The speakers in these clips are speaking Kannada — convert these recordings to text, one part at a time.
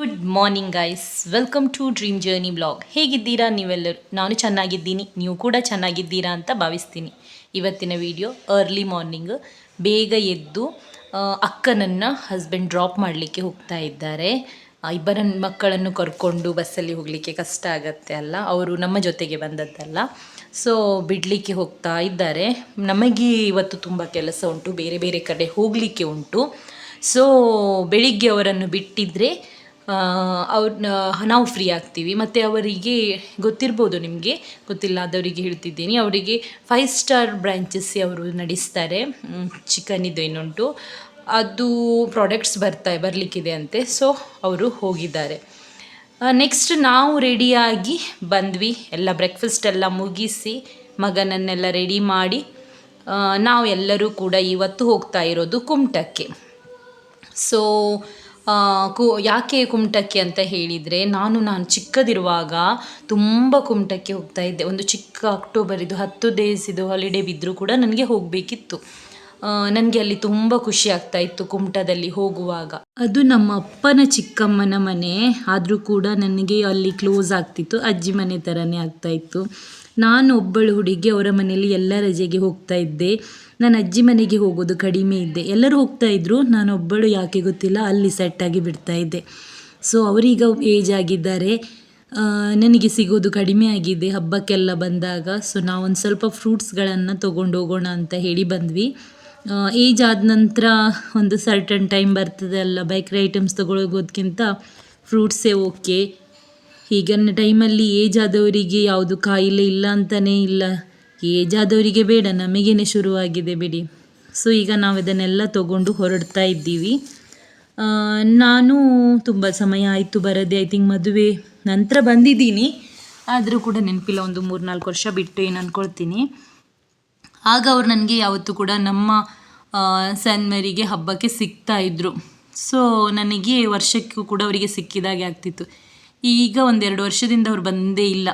Good morning guys, welcome to dream journey blog. ಹೇಗಿದ್ದೀರಾ ನೀವೆಲ್ಲರೂ? ನಾನು ಚೆನ್ನಾಗಿದ್ದೀನಿ, ನೀವು ಕೂಡ ಚೆನ್ನಾಗಿದ್ದೀರಾ ಅಂತ ಭಾವಿಸ್ತೀನಿ. ಇವತ್ತಿನ ವಿಡಿಯೋ ಅರ್ಲಿ ಮಾರ್ನಿಂಗ್ ಬೇಗ ಎದ್ದು ಅಕ್ಕನನ್ನು ಹಸ್ಬೆಂಡ್ ಡ್ರಾಪ್ ಮಾಡಲಿಕ್ಕೆ ಹೋಗ್ತಾ ಇದ್ದಾರೆ. ಇಬ್ಬರ ಮಕ್ಕಳನ್ನು ಕರ್ಕೊಂಡು ಬಸ್ಸಲ್ಲಿ ಹೋಗಲಿಕ್ಕೆ ಕಷ್ಟ ಆಗತ್ತೆ ಅಲ್ಲ, ಅವರು ನಮ್ಮ ಜೊತೆಗೆ ಬಂದದ್ದಲ್ಲ. ಸೊ ಬಿಡಲಿಕ್ಕೆ ಹೋಗ್ತಾ ಇದ್ದಾರೆ. ನಮಗೆ ಇವತ್ತು ತುಂಬ ಕೆಲಸ ಉಂಟು, ಬೇರೆ ಬೇರೆ ಕಡೆ ಹೋಗಲಿಕ್ಕೆ ಉಂಟು. ಸೊ ಬೆಳಿಗ್ಗೆ ಅವರನ್ನು ಬಿಟ್ಟಿದ್ದರೆ ಅವ್ರನ್ನ ನಾವು ಫ್ರೀ ಆಗ್ತೀವಿ. ಮತ್ತು ಅವರಿಗೆ ಗೊತ್ತಿರ್ಬೋದು, ನಿಮಗೆ ಗೊತ್ತಿಲ್ಲದವರಿಗೆ ಹೇಳ್ತಿದ್ದೀನಿ, ಅವರಿಗೆ 5 ಸ್ಟಾರ್ ಬ್ರ್ಯಾಂಚಸ್ ಅವರು ನಡೆಸ್ತಾರೆ. ಚಿಕನ್ನಿದು ಏನುಂಟು ಅದು ಪ್ರಾಡಕ್ಟ್ಸ್ ಬರಲಿಕ್ಕಿದೆ ಅಂತೆ. ಸೊ ಅವರು ಹೋಗಿದ್ದಾರೆ. ನೆಕ್ಸ್ಟ್ ನಾವು ರೆಡಿಯಾಗಿ ಬಂದ್ವಿ, ಎಲ್ಲ ಬ್ರೇಕ್ಫಾಸ್ಟ್ ಎಲ್ಲ ಮುಗಿಸಿ ಮಗನನ್ನೆಲ್ಲ ರೆಡಿ ಮಾಡಿ ನಾವು ಎಲ್ಲರೂ ಕೂಡ ಇವತ್ತು ಹೋಗ್ತಾ ಇರೋದು ಕುಮಟಕ್ಕೆ. ಸೊ ಯಾಕೆ ಕುಮಟಕ್ಕೆ ಅಂತ ಹೇಳಿದರೆ, ನಾನು ಚಿಕ್ಕದಿರುವಾಗ ತುಂಬ ಕುಮಟಕ್ಕೆ ಹೋಗ್ತಾ ಇದ್ದೆ. ಒಂದು ಚಿಕ್ಕ ಅಕ್ಟೋಬರಿದು 10 ಡೇಸಿದು ಹಾಲಿಡೇ ಬಿದ್ದರೂ ಕೂಡ ನನಗೆ ಹೋಗಬೇಕಿತ್ತು. ನನಗೆ ಅಲ್ಲಿ ತುಂಬ ಖುಷಿ ಆಗ್ತಾ ಇತ್ತು ಕುಮಟದಲ್ಲಿ ಹೋಗುವಾಗ. ಅದು ನಮ್ಮ ಅಪ್ಪನ ಚಿಕ್ಕಮ್ಮನ ಮನೆ ಆದರೂ ಕೂಡ ನನಗೆ ಅಲ್ಲಿ ಕ್ಲೋಸ್ ಆಗ್ತಿತ್ತು, ಅಜ್ಜಿ ಮನೆ ಥರನೇ ಆಗ್ತಾಯಿತ್ತು. ನಾನು ಒಬ್ಬಳು ಹುಡುಗಿ ಅವರ ಮನೆಯಲ್ಲಿ ಎಲ್ಲ ರಜೆಗೆ ಹೋಗ್ತಾ ಇದ್ದೆ. ನಾನು ಅಜ್ಜಿ ಮನೆಗೆ ಹೋಗೋದು ಕಡಿಮೆ ಇದ್ದೆ. ಎಲ್ಲರೂ ಹೋಗ್ತಾ ಇದ್ದರು, ನಾನೊಬ್ಬಳು ಯಾಕೆ ಗೊತ್ತಿಲ್ಲ ಅಲ್ಲಿ ಸೆಟ್ಟಾಗಿ ಬಿಡ್ತಾ ಇದ್ದೆ. ಸೊ ಅವರೀಗ ಏಜ್ ಆಗಿದ್ದಾರೆ, ನನಗೆ ಸಿಗೋದು ಕಡಿಮೆ ಆಗಿದೆ ಹಬ್ಬಕ್ಕೆಲ್ಲ ಬಂದಾಗ. ಸೊ ನಾವೊಂದು ಸ್ವಲ್ಪ ಫ್ರೂಟ್ಸ್ಗಳನ್ನು ತೊಗೊಂಡು ಹೋಗೋಣ ಅಂತ ಹೇಳಿ ಬಂದ್ವಿ. ಏಜ್ ಆದ ನಂತರ ಒಂದು ಸರ್ಟನ್ ಟೈಮ್ ಬರ್ತದೆ ಅಲ್ಲ, ಬೇಕ್ರಿ ಐಟಮ್ಸ್ ತೊಗೊಳೋಗೋದಕ್ಕಿಂತ ಫ್ರೂಟ್ಸೇ ಓಕೆ. ಈಗಿನ ಟೈಮಲ್ಲಿ ಏಜ್ ಆದವರಿಗೆ ಯಾವುದು ಕಾಯಿಲೆ ಇಲ್ಲ ಅಂತಲೇ ಇಲ್ಲ. ಏಜ್ ಆದವರಿಗೆ ಬೇಡ, ನಮಗೇನೆ ಶುರುವಾಗಿದೆ ಬಿಡಿ. ಸೊ ಈಗ ನಾವು ಇದನ್ನೆಲ್ಲ ತೊಗೊಂಡು ಹೊರಡ್ತಾ ಇದ್ದೀವಿ. ನಾನು ತುಂಬ ಸಮಯ ಆಯಿತು ಬರದೆ, ಐ ಥಿಂಕ್ ಮದುವೆ ನಂತರ ಬಂದಿದ್ದೀನಿ, ಆದರೂ ಕೂಡ ನೆನಪಿಲ್ಲ, ಒಂದು 3-4 ವರ್ಷ ಬಿಟ್ಟು ಏನು ಅಂದ್ಕೊಳ್ತೀನಿ. ಆಗ ಅವ್ರು ನನಗೆ ಯಾವತ್ತೂ ಕೂಡ ನಮ್ಮ ಸನ್ಮರಿಗೆ ಹಬ್ಬಕ್ಕೆ ಸಿಗ್ತಾಯಿದ್ರು. ಸೊ ನನಗೆ ವರ್ಷಕ್ಕೂ ಕೂಡ ಅವರಿಗೆ ಸಿಕ್ಕಿದಾಗೆ ಆಗ್ತಿತ್ತು. ಈಗ 1-2 ವರ್ಷದಿಂದ ಅವ್ರು ಬಂದೇ ಇಲ್ಲ.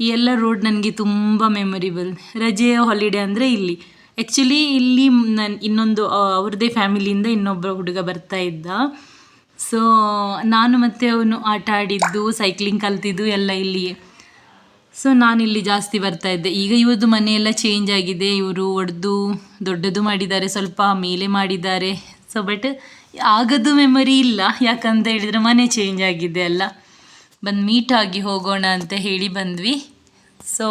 ಈ ಎಲ್ಲ ರೋಡ್ ನನಗೆ ತುಂಬ ಮೆಮೊರಿಬಲ್. ರಜೆಯ ಹಾಲಿಡೇ ಅಂದರೆ ಇಲ್ಲಿ. ಆ್ಯಕ್ಚುಲಿ ಇಲ್ಲಿ ಇನ್ನೊಂದು ಅವ್ರದ್ದೇ ಫ್ಯಾಮಿಲಿಯಿಂದ ಇನ್ನೊಬ್ಬ ಹುಡುಗ ಬರ್ತಾ ಇದ್ದ. ಸೊ ನಾನು ಮತ್ತು ಅವನು ಆಟ ಆಡಿದ್ದು, ಸೈಕ್ಲಿಂಗ್ ಕಲ್ತಿದ್ದು ಎಲ್ಲ ಇಲ್ಲಿಯೇ. ಸೊ ನಾನಿಲ್ಲಿ ಜಾಸ್ತಿ ಬರ್ತಾಯಿದ್ದೆ. ಈಗ ಇವ್ರದ್ದು ಮನೆಯೆಲ್ಲ ಚೇಂಜ್ ಆಗಿದೆ, ಇವರು ಒಡೆದು ದೊಡ್ಡದು ಮಾಡಿದ್ದಾರೆ, ಸ್ವಲ್ಪ ಮೇಲೆ ಮಾಡಿದ್ದಾರೆ. ಸೊ ಬಟ್ ಆಗದ್ದು ಮೆಮೊರಿ ಇಲ್ಲ, ಯಾಕಂತ ಹೇಳಿದರೆ ಮನೆ ಚೇಂಜ್ ಆಗಿದೆ ಅಲ್ಲ. ಬಂದು ಮೀಟ್ ಆಗಿ ಹೋಗೋಣ ಅಂತ ಹೇಳಿ ಬಂದ್ವಿ. ಸೊ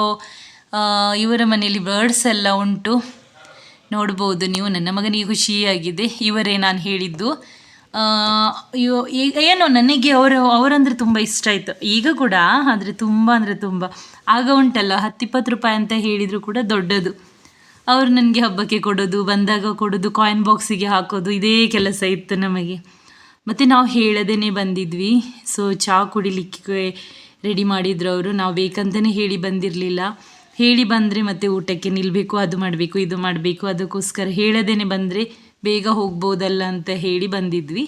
ಇವರ ಮನೆಯಲ್ಲಿ ಬರ್ಡ್ಸ್ ಎಲ್ಲ ಉಂಟು, ನೋಡ್ಬೋದು ನೀವು. ನನ್ನ ಮಗನಿಗೆ ಖುಷಿಯಾಗಿದೆ, ಇವರೇ ನಾನು ಹೇಳಿದ್ದು. ಏನೋ ನನಗೆ ಅವರಂದರೆ ತುಂಬ ಇಷ್ಟ ಆಯಿತು, ಈಗ ಕೂಡ. ಆದರೆ ತುಂಬ ಆಗ ಉಂಟಲ್ಲ 10-20 ರೂಪಾಯಿ ಅಂತ ಹೇಳಿದರೂ ಕೂಡ ದೊಡ್ಡದು. ಅವರು ನನಗೆ ಹಬ್ಬಕ್ಕೆ ಕೊಡೋದು, ಬಂದಾಗ ಕೊಡೋದು, ಕಾಯಿನ್ ಬಾಕ್ಸಿಗೆ ಹಾಕೋದು, ಇದೇ ಕೆಲಸ ಇತ್ತು ನಮಗೆ. ಮತ್ತು ನಾವು ಹೇಳದೇ ಬಂದಿದ್ವಿ. ಸೊ ಚಹಾ ಕುಡಿಲಿಕ್ಕೆ ರೆಡಿ ಮಾಡಿದ್ರು ಅವರು, ನಾವು ಬೇಕಂತಲೇ ಹೇಳಿ ಬಂದಿರಲಿಲ್ಲ. ಹೇಳಿ ಬಂದರೆ ಮತ್ತು ಊಟಕ್ಕೆ ನಿಲ್ಲಬೇಕು, ಅದು ಮಾಡಬೇಕು, ಇದು ಮಾಡಬೇಕು, ಅದಕ್ಕೋಸ್ಕರ ಹೇಳದೇ ಬಂದರೆ ಬೇಗ ಹೋಗ್ಬೋದಲ್ಲ ಅಂತ ಹೇಳಿ ಬಂದಿದ್ವಿ.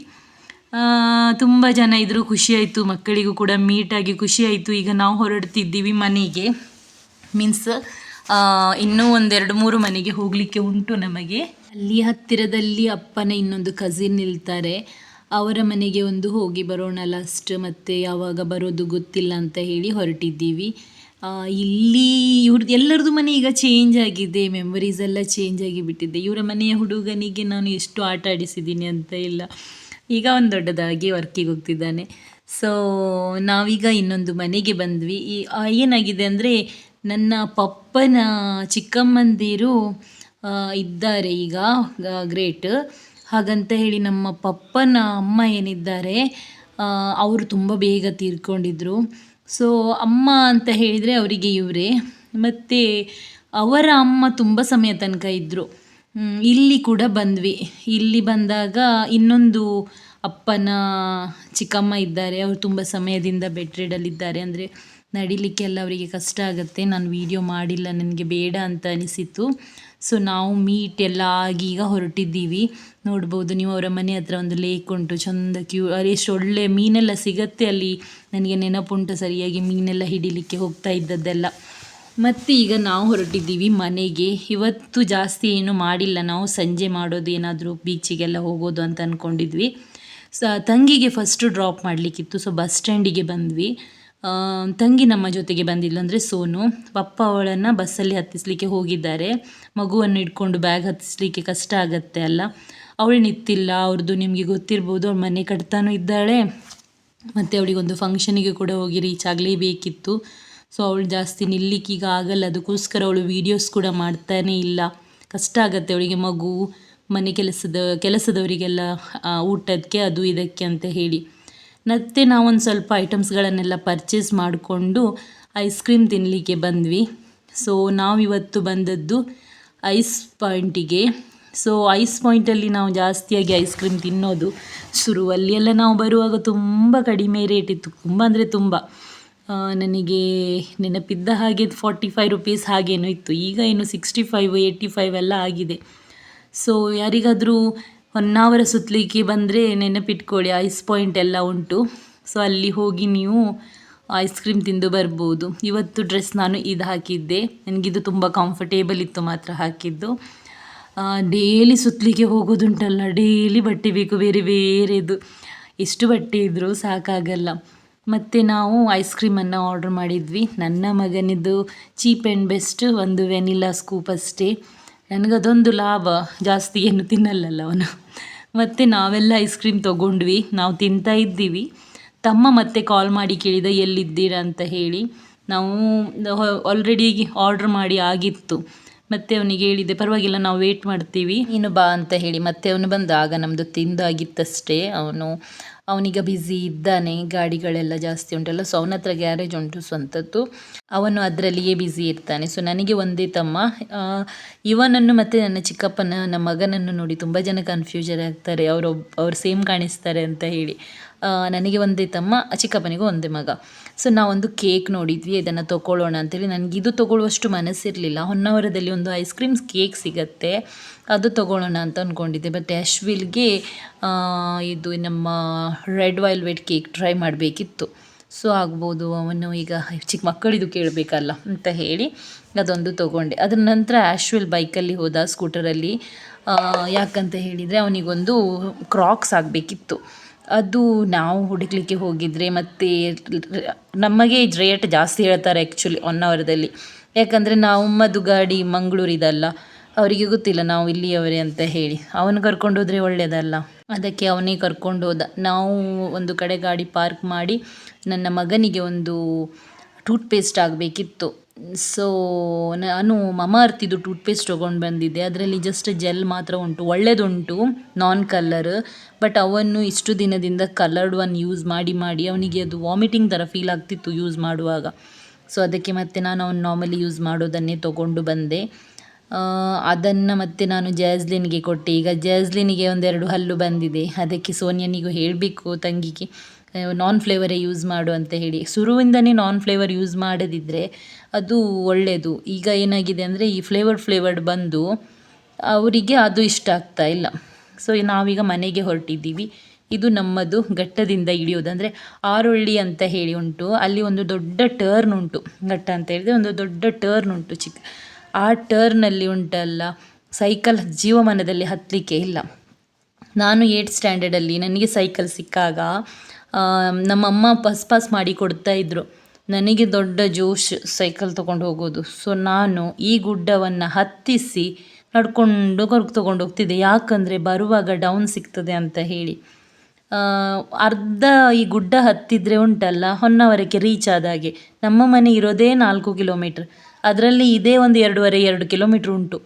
ತುಂಬ ಜನ ಇದ್ದರೂ ಖುಷಿಯಾಯಿತು, ಮಕ್ಕಳಿಗೂ ಕೂಡ ಮೀಟಾಗಿ ಖುಷಿಯಾಯಿತು. ಈಗ ನಾವು ಹೊರಡ್ತಿದ್ದೀವಿ ಮನೆಗೆ. ಮೀನ್ಸ್ ಇನ್ನೂ 1-2-3 ಮನೆಗೆ ಹೋಗಲಿಕ್ಕೆ ಉಂಟು ನಮಗೆ. ಅಲ್ಲಿ ಹತ್ತಿರದಲ್ಲಿ ಅಪ್ಪನ ಇನ್ನೊಂದು ಕಸಿನ್ ನಿಲ್ತಾರೆ, ಅವರ ಮನೆಗೆ ಒಂದು ಹೋಗಿ ಬರೋಣ ಲಾಸ್ಟ್. ಮತ್ತು ಯಾವಾಗ ಬರೋದು ಗೊತ್ತಿಲ್ಲ ಅಂತ ಹೇಳಿ ಹೊರಟಿದ್ದೀವಿ. ಇಲ್ಲಿ ಇವ್ರದ್ದು ಎಲ್ಲರದ್ದು ಮನೆ ಈಗ ಚೇಂಜ್ ಆಗಿದೆ, ಮೆಮೊರೀಸ್ ಎಲ್ಲ ಚೇಂಜ್ ಆಗಿಬಿಟ್ಟಿದೆ. ಇವರ ಮನೆಯ ಹುಡುಗನಿಗೆ ನಾನು ಎಷ್ಟು ಆಟ ಆಡಿಸಿದ್ದೀನಿ ಅಂತ ಇಲ್ಲ, ಈಗ ಒಂದು ದೊಡ್ಡದಾಗಿ ವರ್ಕಿಗೆ ಹೋಗ್ತಿದ್ದಾನೆ. ಸೊ ನಾವೀಗ ಇನ್ನೊಂದು ಮನೆಗೆ ಬಂದ್ವಿ. ಏನಾಗಿದೆ ಅಂದರೆ, ನನ್ನ ಪಪ್ಪನ ಚಿಕ್ಕಮ್ಮಂದಿರು ಇದ್ದಾರೆ ಈಗ, ಗ್ರೇಟ್. ಹಾಗಂತ ಹೇಳಿ ನಮ್ಮ ಪಪ್ಪನ ಅಮ್ಮ ಏನಿದ್ದಾರೆ ಅವರು ತುಂಬ ಬೇಗ ತೀರ್ಕೊಂಡಿದ್ರು. ಸೊ ಅಮ್ಮ ಅಂತ ಹೇಳಿದರೆ ಅವರಿಗೆ ಇವರೇ. ಮತ್ತು ಅವರ ಅಮ್ಮ ತುಂಬ ಸಮಯ ತನಕ ಇದ್ದರು. ಇಲ್ಲಿ ಕೂಡ ಬಂದ್ವಿ. ಇಲ್ಲಿ ಬಂದಾಗ ಇನ್ನೊಂದು ಅಪ್ಪನ ಚಿಕ್ಕಮ್ಮ ಇದ್ದಾರೆ, ಅವರು ತುಂಬ ಸಮಯದಿಂದ ಬೆಡ್ ರೆಡಲ್ಲಿದ್ದಾರೆ. ಅಂದರೆ ನಡಿಲಿಕ್ಕೆಲ್ಲ ಅವರಿಗೆ ಕಷ್ಟ ಆಗುತ್ತೆ. ನಾನು ವೀಡಿಯೋ ಮಾಡಿಲ್ಲ, ನನಗೆ ಬೇಡ ಅಂತ ಅನಿಸಿತು. ಸೊ ನಾವು ಮೀಟ್ ಎಲ್ಲ ಆಗಿ ಈಗ ಹೊರಟಿದ್ದೀವಿ. ನೋಡ್ಬೋದು ನೀವು, ಅವರ ಮನೆ ಹತ್ರ ಒಂದು ಲೇಕ್ ಉಂಟು, ಚಂದ ಅಲ್ಲಿ ಎಷ್ಟು ಒಳ್ಳೆ ಮೀನೆಲ್ಲ ಸಿಗತ್ತೆ ಅಲ್ಲಿ. ನನಗೆ ನೆನಪುಂಟು ಸರಿಯಾಗಿ ಮೀನೆಲ್ಲ ಹಿಡಿಲಿಕ್ಕೆ ಹೋಗ್ತಾ ಇದ್ದದ್ದೆಲ್ಲ. ಮತ್ತು ಈಗ ನಾವು ಹೊರಟಿದ್ದೀವಿ ಮನೆಗೆ. ಇವತ್ತು ಜಾಸ್ತಿ ಏನು ಮಾಡಿಲ್ಲ, ನಾವು ಸಂಜೆ ಮಾಡೋದು, ಏನಾದರೂ ಬೀಚಿಗೆಲ್ಲ ಹೋಗೋದು ಅಂತ ಅಂದ್ಕೊಂಡಿದ್ವಿ. ತಂಗಿಗೆ ಫಸ್ಟು ಡ್ರಾಪ್ ಮಾಡಲಿಕ್ಕಿತ್ತು. ಸೊ ಬಸ್ ಸ್ಟ್ಯಾಂಡಿಗೆ ಬಂದ್ವಿ. ತಂಗಿ ನಮ್ಮ ಜೊತೆಗೆ ಬಂದಿಲ್ಲ, ಅಂದರೆ ಸೋನು. ಪಪ್ಪ ಅವಳನ್ನು ಬಸ್ಸಲ್ಲಿ ಹತ್ತಿಸ್ಲಿಕ್ಕೆ ಹೋಗಿದ್ದಾರೆ. ಮಗುವನ್ನು ಇಟ್ಕೊಂಡು ಬ್ಯಾಗ್ ಹತ್ತಿಸ್ಲಿಕ್ಕೆ ಕಷ್ಟ ಆಗತ್ತೆ ಅಲ್ಲ. ಅವಳು ನಿಂತಿಲ್ಲ. ಅವ್ರದ್ದು ನಿಮಗೆ ಗೊತ್ತಿರ್ಬೋದು, ಅವಳು ಮನೆ ಕಟ್ತಾನೂ ಇದ್ದಾಳೆ, ಮತ್ತು ಅವಳಿಗೊಂದು ಫಂಕ್ಷನಿಗೆ ಕೂಡ ಹೋಗಿ ರೀಚ್ ಆಗಲೇಬೇಕಿತ್ತು. ಸೊ ಅವಳು ಜಾಸ್ತಿ ನಿಲ್ಲಿಕ್ಕೆ ಈಗ ಆಗಲ್ಲ. ಅದಕ್ಕೋಸ್ಕರ ಅವಳು ವೀಡಿಯೋಸ್ ಕೂಡ ಮಾಡ್ತಾನೇ ಇಲ್ಲ. ಕಷ್ಟ ಆಗುತ್ತೆ ಅವಳಿಗೆ, ಮಗು, ಮನೆ ಕೆಲಸದವರಿಗೆಲ್ಲ ಊಟಕ್ಕೆ ಅದು ಇದಕ್ಕೆ ಅಂತ ಹೇಳಿ. ಮತ್ತು ನಾವೊಂದು ಸ್ವಲ್ಪ ಐಟಮ್ಸ್ಗಳನ್ನೆಲ್ಲ ಪರ್ಚೇಸ್ ಮಾಡಿಕೊಂಡು ಐಸ್ ಕ್ರೀಮ್ ತಿನ್ನಲಿಕ್ಕೆ ಬಂದ್ವಿ. ಸೊ ನಾವಿವತ್ತು ಬಂದದ್ದು ಐಸ್ ಪಾಯಿಂಟಿಗೆ. ಸೊ ಐಸ್ ಪಾಯಿಂಟಲ್ಲಿ ನಾವು ಜಾಸ್ತಿಯಾಗಿ ಐಸ್ ಕ್ರೀಮ್ ತಿನ್ನೋದು ಶುರುವಲ್ಲಿ ಎಲ್ಲ ನಾವು ಬರುವಾಗ ತುಂಬ ಕಡಿಮೆ ರೇಟ್ ಇತ್ತು, ತುಂಬ ಅಂದರೆ ತುಂಬ. ನನಗೆ ನೆನಪಿದ್ದ ಹಾಗೆ 45 ರುಪೀಸ್ ಹಾಗೇನೋ ಇತ್ತು. ಈಗ ಏನು 65, 85 ಎಲ್ಲ ಆಗಿದೆ. ಸೊ ಯಾರಿಗಾದರೂ ಹೊನ್ನಾವರ ಸುತ್ತಲಿಕ್ಕೆ ಬಂದರೆ ನೆನಪಿಟ್ಕೊಳ್ಳಿ, ಐಸ್ ಪಾಯಿಂಟ್ ಎಲ್ಲ ಉಂಟು. ಸೊ ಅಲ್ಲಿ ಹೋಗಿ ನೀವು ಐಸ್ ಕ್ರೀಮ್ ತಿಂದು ಬರ್ಬೋದು. ಇವತ್ತು ಡ್ರೆಸ್ ನಾನು ಇದು ಹಾಕಿದ್ದೆ, ನನಗಿದು ತುಂಬ ಕಂಫರ್ಟೇಬಲ್ ಇತ್ತು ಮಾತ್ರ ಹಾಕಿದ್ದು. ಡೇಲಿ ಸುತ್ತಲಿಕ್ಕೆ ಹೋಗೋದುಂಟಲ್ಲ, ಡೈಲಿ ಬಟ್ಟೆ ಬೇಕು ಬೇರೆ ಬೇರೆದು, ಎಷ್ಟು ಬಟ್ಟೆ ಇದ್ದರೂ ಸಾಕಾಗಲ್ಲ. ಮತ್ತು ನಾವು ಐಸ್ ಕ್ರೀಮನ್ನು ಆರ್ಡ್ರ್ ಮಾಡಿದ್ವಿ. ನನ್ನ ಮಗನಿದ್ದು ಚೀಪ್ ಆ್ಯಂಡ್ ಬೆಸ್ಟ್ ಒಂದು ವೆನಿಲಾ ಸ್ಕೂಪ್ ಅಷ್ಟೇ. ನನಗದೊಂದು ಲಾಭ, ಜಾಸ್ತಿ ಏನು ತಿನ್ನಲ್ಲಲ್ಲ ಅವನು. ಮತ್ತು ನಾವೆಲ್ಲ ಐಸ್ ಕ್ರೀಮ್ ತೊಗೊಂಡ್ವಿ, ನಾವು ತಿಂತಾ ಇದ್ದೀವಿ. ತಮ್ಮ ಮತ್ತೆ ಕಾಲ್ ಮಾಡಿ ಕೇಳಿದ ಎಲ್ಲಿದ್ದೀರಾ ಅಂತ ಹೇಳಿ. ನಾವು ಆಲ್ರೆಡಿ ಆರ್ಡ್ರ್ ಮಾಡಿ ಆಗಿತ್ತು. ಮತ್ತು ಅವನಿಗೆ ಹೇಳಿದೆ ಪರವಾಗಿಲ್ಲ ನಾವು ವೇಟ್ ಮಾಡ್ತೀವಿ, ನೀನು ಬಾ ಅಂತ ಹೇಳಿ. ಮತ್ತೆ ಅವನು ಬಂದ, ಆಗ ನಮ್ಮದು ತಿಂದಾಗಿತ್ತಷ್ಟೇ. ಅವನೀಗ ಬ್ಯುಸಿ ಇದ್ದಾನೆ, ಗಾಡಿಗಳೆಲ್ಲ ಜಾಸ್ತಿ ಉಂಟಲ್ಲ. ಸೊ ಅವನ ಹತ್ರ ಗ್ಯಾರೇಜ್ ಉಂಟು ಸ್ವಂತದ್ದು, ಅವನು ಅದರಲ್ಲಿಯೇ ಬ್ಯುಸಿ ಇರ್ತಾನೆ. ಸೊ ನನಗೆ ಒಂದೇ ತಮ್ಮ. ಇವನನ್ನು ಮತ್ತು ನನ್ನ ಚಿಕ್ಕಪ್ಪನ ಮಗನನ್ನು ನೋಡಿ ತುಂಬ ಜನ ಕನ್ಫ್ಯೂಷನ್ ಆಗ್ತಾರೆ, ಅವ್ರು ಸೇಮ್ ಕಾಣಿಸ್ತಾರೆ ಅಂತ ಹೇಳಿ. ನನಗೆ ಒಂದೇ ತಮ್ಮ, ಚಿಕ್ಕಪ್ಪನಿಗೂ ಒಂದೇ ಮಗ. ಸೊ ನಾವೊಂದು ಕೇಕ್ ನೋಡಿದ್ವಿ, ಇದನ್ನು ತೊಗೊಳ್ಳೋಣ ಅಂತೇಳಿ. ನನಗಿದು ತೊಗೊಳ್ಳುವಷ್ಟು ಮನಸ್ಸಿರಲಿಲ್ಲ. ಹೊನ್ನಾವರದಲ್ಲಿ ಒಂದು ಐಸ್ ಕ್ರೀಮ್ ಕೇಕ್ ಸಿಗತ್ತೆ, ಅದು ತೊಗೊಳ್ಳೋಣ ಅಂತ ಅಂದ್ಕೊಂಡಿದ್ದೆ. ಬಟ್ ಯಶ್ವಿಲ್ಗೆ ಇದು ನಮ್ಮ ರೆಡ್ ವೆಲ್ವೆಟ್ ಕೇಕ್ ಟ್ರೈ ಮಾಡಬೇಕಿತ್ತು. ಸೊ ಆಗ್ಬೋದು, ಅವನು ಈಗ ಚಿಕ್ಕ ಮಕ್ಕಳಿದು ಕೇಳಬೇಕಲ್ಲ ಅಂತ ಹೇಳಿ ಅದೊಂದು ತೊಗೊಂಡೆ. ಅದರ ನಂತರ ಆಶ್ವಿಲ್ ಬೈಕಲ್ಲಿ ಹೋದ, ಸ್ಕೂಟರಲ್ಲಿ. ಯಾಕಂತ ಹೇಳಿದರೆ ಅವನಿಗೊಂದು ಕ್ರಾಕ್ಸ್ ಆಗಬೇಕಿತ್ತು. ಅದು ನಾವು ಹುಡುಕ್ಲಿಕ್ಕೆ ಹೋಗಿದ್ರೆ, ಮತ್ತು ನಮಗೆ ರೇಟ್ ಜಾಸ್ತಿ ಹೇಳ್ತಾರೆ ಆ್ಯಕ್ಚುಲಿ ಹೊನ್ನಾವರದಲ್ಲಿ. ಯಾಕಂದರೆ ನಮ್ಮದು ಗಾಡಿ ಮಂಗಳೂರಿದಲ್ಲ, ಅವರಿಗೆ ಗೊತ್ತಿಲ್ಲ ನಾವು ಇಲ್ಲಿಯವರೇ ಅಂತ ಹೇಳಿ. ಅವನು ಕರ್ಕೊಂಡು ಹೋದರೆ ಒಳ್ಳೆಯದಲ್ಲ, ಅದಕ್ಕೆ ಅವನೇ ಕರ್ಕೊಂಡು ಹೋದ. ನಾವು ಒಂದು ಕಡೆ ಗಾಡಿ ಪಾರ್ಕ್ ಮಾಡಿ ನನ್ನ ಮಗನಿಗೆ ಒಂದು ಟೂತ್ಪೇಸ್ಟ್ ಆಗಬೇಕಿತ್ತು. ಸೊ ನಾನು ಮಮಾಅರ್ತಿದು ಟೂತ್ಪೇಸ್ಟ್ ತೊಗೊಂಡು ಬಂದಿದ್ದೆ. ಅದರಲ್ಲಿ ಜಸ್ಟ್ ಜೆಲ್ ಮಾತ್ರ ಉಂಟು, ಒಳ್ಳೆಯದುಂಟು, ನಾನ್ ಕಲರ್. ಬಟ್ ಅವನು ಇಷ್ಟು ದಿನದಿಂದ ಕಲರ್ಡ್ ಒನ್ ಯೂಸ್ ಮಾಡಿ ಅವನಿಗೆ ಅದು ವಾಮಿಟಿಂಗ್ ಥರ ಫೀಲ್ ಆಗ್ತಿತ್ತು ಯೂಸ್ ಮಾಡುವಾಗ. ಸೊ ಅದಕ್ಕೆ ಮತ್ತೆ ನಾನು ಅವನು ನಾರ್ಮಲಿ ಯೂಸ್ ಮಾಡೋದನ್ನೇ ತೊಗೊಂಡು ಬಂದೆ. ಅದನ್ನು ಮತ್ತೆ ನಾನು ಜಾಸ್ಲಿನ್ಗೆ ಕೊಟ್ಟೆ. ಈಗ ಜಾಸ್ಲಿನಿಗೆ 1-2 ಹಲ್ಲು ಬಂದಿದೆ, ಅದಕ್ಕೆ ಸೋನಿಯನಿಗೂ ಹೇಳಬೇಕು ತಂಗಿಗೆ ನಾನ್ ಫ್ಲೇವರೇ ಯೂಸ್ ಮಾಡು ಅಂತ ಹೇಳಿ. ಶುರುವಿಂದನೇ ನಾನ್ ಫ್ಲೇವರ್ ಯೂಸ್ ಮಾಡದಿದ್ದರೆ ಅದು ಒಳ್ಳೆಯದು. ಈಗ ಏನಾಗಿದೆ ಅಂದರೆ ಈ ಫ್ಲೇವರ್ಡ್ ಬಂದು ಅವರಿಗೆ ಅದು ಇಷ್ಟ ಆಗ್ತಾ ಇಲ್ಲ. ಸೊ ನಾವೀಗ ಮನೆಗೆ ಹೊರಟಿದ್ದೀವಿ. ಇದು ನಮ್ಮದು ಘಟ್ಟದಿಂದ ಇಳಿಯೋದು, ಅಂದರೆ ಆರೊಳ್ಳಿ ಅಂತ ಹೇಳಿ ಉಂಟು, ಅಲ್ಲಿ ಒಂದು ದೊಡ್ಡ ಟರ್ನ್ ಉಂಟು. ಘಟ್ಟ ಅಂತ ಹೇಳಿದರೆ ಒಂದು ದೊಡ್ಡ ಟರ್ನ್ ಉಂಟು ಚಿಕ್ಕ. ಆ ಟರ್ನಲ್ಲಿ ಉಂಟಲ್ಲ, ಸೈಕಲ್ ಜೀವಮಾನದಲ್ಲಿ ಹತ್ತಲಿಕ್ಕೆ ಇಲ್ಲ. ನಾನು 8th ಸ್ಟ್ಯಾಂಡರ್ಡಲ್ಲಿ ನನಗೆ ಸೈಕಲ್ ಸಿಕ್ಕಾಗ ನಮ್ಮಮ್ಮ ಪಾಸ್ ಮಾಡಿ ಕೊಡ್ತಾಯಿದ್ರು. ನನಗೆ ದೊಡ್ಡ ಜೋಶ್ ಸೈಕಲ್ ತೊಗೊಂಡು ಹೋಗೋದು. ಸೊ ನಾನು ಈ ಗುಡ್ಡವನ್ನು ಹತ್ತಿಸಿ ನಡ್ಕೊಂಡು ತೊಗೊಂಡು ಹೋಗ್ತಿದ್ದೆ, ಯಾಕಂದರೆ ಬರುವಾಗ ಡೌನ್ ಸಿಗ್ತದೆ ಅಂತ ಹೇಳಿ. ಅರ್ಧ ಈ ಗುಡ್ಡ ಹತ್ತಿದರೆ ಉಂಟಲ್ಲ, ಹೊನ್ನಾವರಕ್ಕೆ ರೀಚ್ ಆದಾಗೆ. ನಮ್ಮ ಮನೆ ಇರೋದೇ 4 ಕಿಲೋಮೀಟ್ರ್, ಅದರಲ್ಲಿ ಇದೇ ಒಂದು 2.5-2 ಕಿಲೋಮೀಟ್ರ್ ಉಂಟು.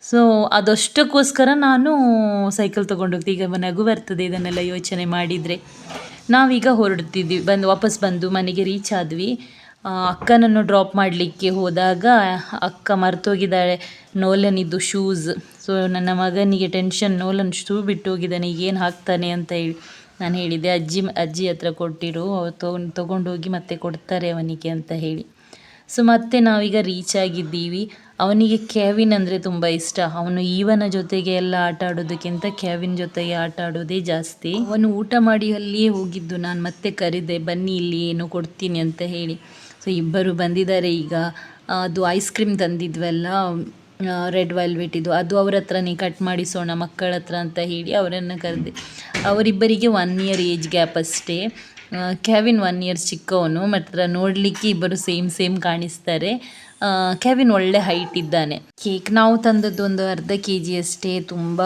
ಸೊ ಅದಷ್ಟಕ್ಕೋಸ್ಕರ ನಾನು ಸೈಕಲ್ ತೊಗೊಂಡೋಗ್ತೀನಿ. ಈಗ ನಗು ಬರ್ತದೆ ಇದನ್ನೆಲ್ಲ ಯೋಚನೆ ಮಾಡಿದರೆ. ನಾವೀಗ ಹೊರಡ್ತಿದ್ವಿ, ವಾಪಸ್ ಬಂದು ಮನೆಗೆ ರೀಚ್ ಆದ್ವಿ. ಅಕ್ಕನನ್ನು ಡ್ರಾಪ್ ಮಾಡಲಿಕ್ಕೆ ಹೋದಾಗ ಅಕ್ಕ ಮರ್ತೋಗಿದ್ದಾಳೆ ನೋಲನಿದ್ದು ಶೂಸ್. ಸೊ ನನ್ನ ಮಗನಿಗೆ ಟೆನ್ಷನ್, ನೋಲನ್ ಶೂ ಬಿಟ್ಟು ಹೋಗಿದ್ದಾನೆ, ಈಗೇನು ಹಾಕ್ತಾನೆ ಅಂತ ಹೇಳಿ ನಾನು ಹೇಳಿದ್ದೆ. ಅಜ್ಜಿ ಹತ್ರ ಕೊಟ್ಟಿರು, ತೊಗೊಂಡೋಗಿ ಮತ್ತೆ ಕೊಡ್ತಾರೆ ಅವನಿಗೆ ಅಂತ ಹೇಳಿ. ಸೊ ಮತ್ತೆ ನಾವೀಗ ರೀಚ್ ಆಗಿದ್ದೀವಿ. ಅವನಿಗೆ ಕೆವಿನ್ ಅಂದರೆ ತುಂಬ ಇಷ್ಟ. ಅವನು ಈವನ ಜೊತೆಗೆ ಎಲ್ಲ ಆಟ ಆಡೋದಕ್ಕಿಂತ ಕೆವಿನ್ ಜೊತೆಗೆ ಆಟ ಆಡೋದೇ ಜಾಸ್ತಿ. ಅವನು ಊಟ ಮಾಡಿ ಅಲ್ಲಿಯೇ ಹೋಗಿದ್ದು, ನಾನು ಮತ್ತೆ ಕರೆದೆ, ಬನ್ನಿ ಇಲ್ಲಿ ಏನು ಕೊಡ್ತೀನಿ ಅಂತ ಹೇಳಿ. ಸೊ ಇಬ್ಬರು ಬಂದಿದ್ದಾರೆ. ಈಗ ಅದು ಐಸ್ ಕ್ರೀಮ್ ತಂದಿದ್ವಲ್ಲ, ರೆಡ್ ವೆಲ್ವೆಟ್ ಇದು ಅದು ಅವ್ರ ಹತ್ರನೇ ಕಟ್ ಮಾಡಿಸೋಣ ಮಕ್ಕಳ ಹತ್ರ ಅಂತ ಹೇಳಿ ಅವರನ್ನು ಕರೆದೆ. ಅವರಿಬ್ಬರಿಗೆ 1 ಇಯರ್ ಏಜ್ ಗ್ಯಾಪ್ ಅಷ್ಟೇ. ಕೆವಿನ್ 1 ಇಯರ್ಸ್ ಚಿಕ್ಕವನು, ಮಾತ್ರ ನೋಡಲಿಕ್ಕೆ ಇಬ್ಬರು ಸೇಮ್ ಕಾಣಿಸ್ತಾರೆ. ಕೆವಿನ್ ಒಳ್ಳೆ ಹೈಟ್ ಇದ್ದಾನೆ. ಕೇಕ್ ನಾವು ತಂದದ್ದು ಒಂದು ಅರ್ಧ kg ಅಷ್ಟೇ. ತುಂಬ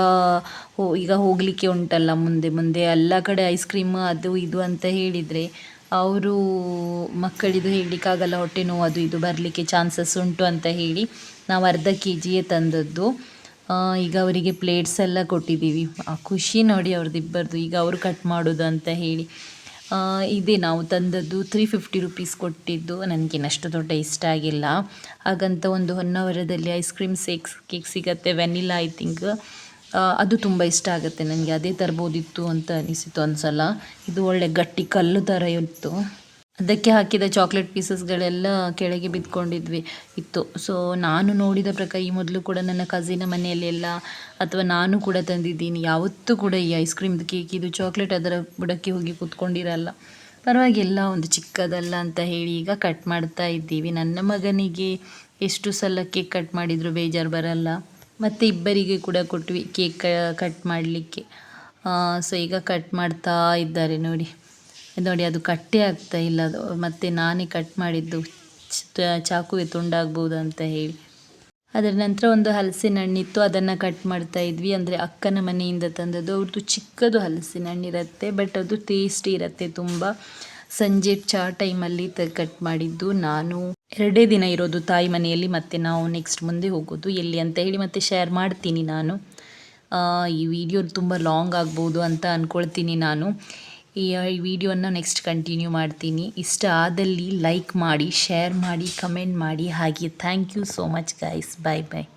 ಈಗ ಹೋಗಲಿಕ್ಕೆ ಉಂಟಲ್ಲ ಮುಂದೆ ಎಲ್ಲ ಕಡೆ ಐಸ್ ಕ್ರೀಮ್ ಅದು ಇದು ಅಂತ ಹೇಳಿದರೆ ಅವರು ಮಕ್ಕಳಿದು ಹೇಳಲಿಕ್ಕಾಗಲ್ಲ, ಹೊಟ್ಟೆ ನೋವು ಅದು ಇದು ಬರಲಿಕ್ಕೆ ಚಾನ್ಸಸ್ ಉಂಟು ಅಂತ ಹೇಳಿ ನಾವು ಅರ್ಧ kg ತಂದದ್ದು. ಈಗ ಅವರಿಗೆ ಪ್ಲೇಟ್ಸ್ ಎಲ್ಲ ಕೊಟ್ಟಿದ್ದೀವಿ. ಖುಷಿ ನೋಡಿ ಅವ್ರದ್ದು ಇಬ್ಬರದು, ಈಗ ಅವರು ಕಟ್ ಮಾಡೋದು ಅಂತ ಹೇಳಿ. ಇದೇ ನಾವು ತಂದದ್ದು 350 ರುಪೀಸ್ ಕೊಟ್ಟಿದ್ದು. ನನಗೇನಷ್ಟು ದೊಡ್ಡ ಇಷ್ಟ ಆಗಿಲ್ಲ, ಹಾಗಂತ ಒಂದು ಹೊನ್ನಾವರದಲ್ಲಿ ಐಸ್ ಕ್ರೀಮ್ ಕೇಕ್ ಸಿಗುತ್ತೆ, ವೆನಿಲಾ ಐ ಥಿಂಕ್, ಅದು ತುಂಬ ಇಷ್ಟ ಆಗುತ್ತೆ ನನಗೆ. ಅದೇ ತರ್ಬೋದಿತ್ತು ಅಂತ ಅನಿಸಿತು ಒಂದು ಸಲ. ಇದು ಒಳ್ಳೆ ಗಟ್ಟಿ ಕಲ್ಲು ಥರ ಇತ್ತು. ಅದಕ್ಕೆ ಹಾಕಿದ ಚಾಕ್ಲೇಟ್ ಪೀಸಸ್ಗಳೆಲ್ಲ ಕೆಳಗೆ ಇತ್ತು. ಸೊ ನಾನು ನೋಡಿದ ಪ್ರಕಾರ ಈ ಮೊದಲು ಕೂಡ ನನ್ನ ಕಸಿನ ಮನೆಯಲ್ಲೆಲ್ಲ ಅಥವಾ ನಾನು ಕೂಡ ತಂದಿದ್ದೀನಿ, ಯಾವತ್ತೂ ಕೂಡ ಈ ಐಸ್ ಕ್ರೀಮ್ದು ಕೇಕ್ ಇದು ಚಾಕ್ಲೇಟ್ ಅದರ ಬುಡಕ್ಕೆ ಹೋಗಿ ಕೂತ್ಕೊಂಡಿರಲ್ಲ. ಪರವಾಗಿಲ್ಲ, ಒಂದು ಚಿಕ್ಕದಲ್ಲ ಅಂತ ಹೇಳಿ ಈಗ ಕಟ್ ಮಾಡ್ತಾ ಇದ್ದೀವಿ. ನನ್ನ ಮಗನಿಗೆ ಎಷ್ಟು ಸಲ ಕೇಕ್ ಕಟ್ ಮಾಡಿದರೂ ಬೇಜಾರು ಬರಲ್ಲ. ಮತ್ತು ಇಬ್ಬರಿಗೆ ಕೂಡ ಕೊಟ್ವಿ ಕೇಕ್ ಕಟ್ ಮಾಡಲಿಕ್ಕೆ. ಸೊ ಈಗ ಕಟ್ ಮಾಡ್ತಾ ಇದ್ದಾರೆ ನೋಡಿ. ಅದು ಕಟ್ಟೆ ಆಗ್ತಾ ಇಲ್ಲ, ಅದು ಮತ್ತು ನಾನೇ ಕಟ್ ಮಾಡಿದ್ದು, ಚಾಕುವೆ ತುಂಡಾಗ್ಬೋದು ಅಂತ ಹೇಳಿ. ಅದರ ನಂತರ ಒಂದು ಹಲಸಿನ ಹಣ್ಣಿತ್ತು, ಅದನ್ನು ಕಟ್ ಮಾಡ್ತಾ ಇದ್ವಿ. ಅಂದರೆ ಅಕ್ಕನ ಮನೆಯಿಂದ ತಂದದ್ದು. ಅವ್ರದ್ದು ಚಿಕ್ಕದು ಹಲಸಿನ ಹಣ್ಣಿರುತ್ತೆ, ಬಟ್ ಅದು ಟೇಸ್ಟಿ ಇರುತ್ತೆ ತುಂಬ. ಸಂಜೆ ಚಾ ಟೈಮಲ್ಲಿ ಕಟ್ ಮಾಡಿದ್ದು. ನಾನು 2 ದಿನ ಇರೋದು ತಾಯಿ ಮನೆಯಲ್ಲಿ, ಮತ್ತು ನಾವು ನೆಕ್ಸ್ಟ್ ಮುಂದೆ ಹೋಗೋದು ಎಲ್ಲಿ ಅಂತ ಹೇಳಿ ಮತ್ತೆ ಶೇರ್ ಮಾಡ್ತೀನಿ ನಾನು. ಈ ವಿಡಿಯೋ ತುಂಬ ಲಾಂಗ್ ಆಗ್ಬೋದು ಅಂತ ಅಂದ್ಕೊಳ್ತೀನಿ ನಾನು. ಈ ವಿಡಿಯೋನ ನೆಕ್ಸ್ಟ್ ಕಂಟಿನ್ಯೂ ಮಾಡ್ತೀನಿ. ಇಷ್ಟ ಆದಲ್ಲಿ ಲೈಕ್ ಮಾಡಿ, ಶೇರ್ ಮಾಡಿ, ಕಮೆಂಟ್ ಮಾಡಿ. ಹಾಗೆ thank you so much guys. Bye bye.